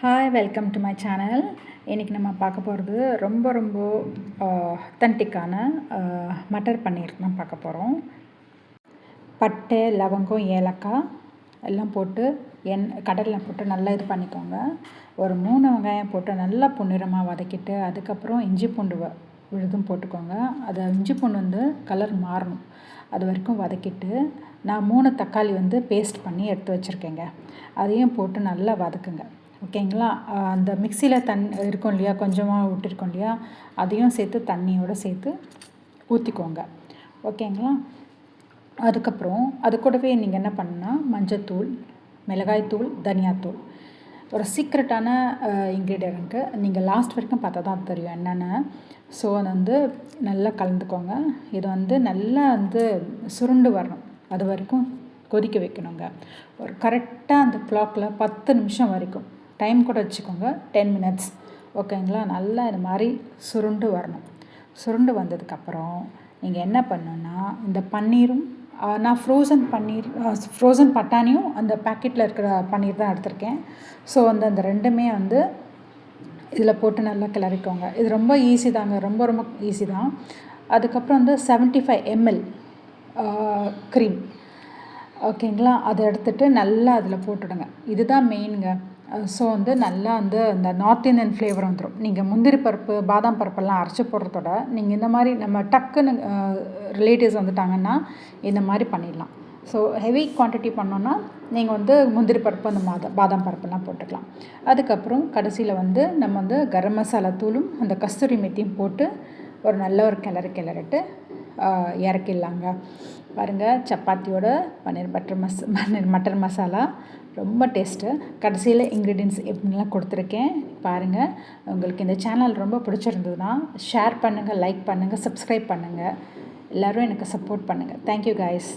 Hi, welcome to my channel. இன்றைக்கி நம்ம பார்க்க போகிறது ரொம்ப அத்தன்டிக்கான மட்டர் பன்னீர் தான் பார்க்க போகிறோம். பட்டை, லவங்கம், ஏலக்காய் எல்லாம் போட்டு கடலில் போட்டு நல்லா இது பண்ணிக்கோங்க. ஒரு 3 வெங்காயம் போட்டு நல்லா பொன்னிறமாக வதக்கிட்டு, அதுக்கப்புறம் இஞ்சி பூண்டு விழுதும் போட்டுக்கோங்க. அது இஞ்சி பூண்டு கலர் மாறணும், அது வரைக்கும் வதக்கிட்டு, நான் 3 தக்காளி பேஸ்ட் பண்ணி எடுத்து வச்சுருக்கேங்க. அதையும் போட்டு நல்லா வதக்குங்க. ஓகேங்களா? அந்த மிக்சியில் இருக்கும் இல்லையா, கொஞ்சமாக விட்டுருக்கோம் இல்லையா, அதையும் சேர்த்து தண்ணியோடு சேர்த்து ஊற்றிக்கோங்க. ஓகேங்களா? அதுக்கப்புறம் அது கூடவே நீங்கள் என்ன பண்ணுன்னா, மஞ்சத்தூள், மிளகாய்த்தூள், தனியாத்தூள், ஒரு சீக்ரெட்டான இன்க்ரீடியன்ட்டு நீங்கள் லாஸ்ட் வரைக்கும் பார்த்தா தான் தெரியும் என்னென்னு. ஸோ அதை நல்லா கலந்துக்கோங்க. இது நல்லா சுருண்டு வரணும், அது வரைக்கும் கொதிக்க வைக்கணுங்க. ஒரு கரெக்டாக அந்த கிளாக்கில் 10 நிமிஷம் வரைக்கும் டைம் கூட வச்சுக்கோங்க, 10 மினிட்ஸ். ஓகேங்களா? நல்லா இது மாதிரி சுருண்டு வரணும். சுருண்டு வந்ததுக்கப்புறம் நீங்கள் என்ன பண்ணணுன்னா, இந்த பன்னீரும் நான் ஃப்ரோசன் பட்டாணியும் அந்த பேக்கெட்டில் இருக்கிற பன்னீர் தான் எடுத்திருக்கேன். ஸோ அந்த ரெண்டுமே இதில் போட்டு நல்லா கிளறிக்கோங்க. இது ரொம்ப ஈஸி தாங்க, ரொம்ப ஈஸி தான். அதுக்கப்புறம் 75 ml க்ரீம். ஓகேங்களா? அதை எடுத்துகிட்டு நல்லா அதில் போட்டுடுங்க. இதுதான் மெயினுங்க. ஸோ நல்லா அந்த நார்த் இந்தியன் ஃப்ளேவர் வந்துடும். நீங்கள் முந்திரி பருப்பு, பாதாம் பருப்பெல்லாம் அரைச்சி போடுறதோட நீங்கள் இந்த மாதிரி நம்ம டக்குன்னு ரிலேட்டிவ்ஸ் வந்துட்டாங்கன்னா இந்த மாதிரி பண்ணிடலாம். ஸோ ஹெவி குவான்டிட்டி பண்ணோன்னா நீங்கள் முந்திரி பருப்பு, அந்த பாதாம் பருப்பெல்லாம் போட்டுக்கலாம். அதுக்கப்புறம் கடைசியில் நம்ம கரம் மசாலா தூளும் அந்த கஸ்தூரி மெத்தியும் போட்டு ஒரு நல்ல ஒரு கிளறிட்டு இறக்கிடலாங்க. பாருங்கள், சப்பாத்தியோட மட்டர் மசாலா ரொம்ப டேஸ்ட்டு. கடைசியில் இன்க்ரீடியன்ட்ஸ் எப்படின்லாம் கொடுத்துருக்கேன் பாருங்கள். உங்களுக்கு இந்த சேனல் ரொம்ப பிடிச்சிருந்ததுன்னா ஷேர் பண்ணுங்கள், லைக் பண்ணுங்கள், சப்ஸ்கிரைப் பண்ணுங்கள். எல்லோரும் எனக்கு சப்போர்ட் பண்ணுங்கள். Thank you guys.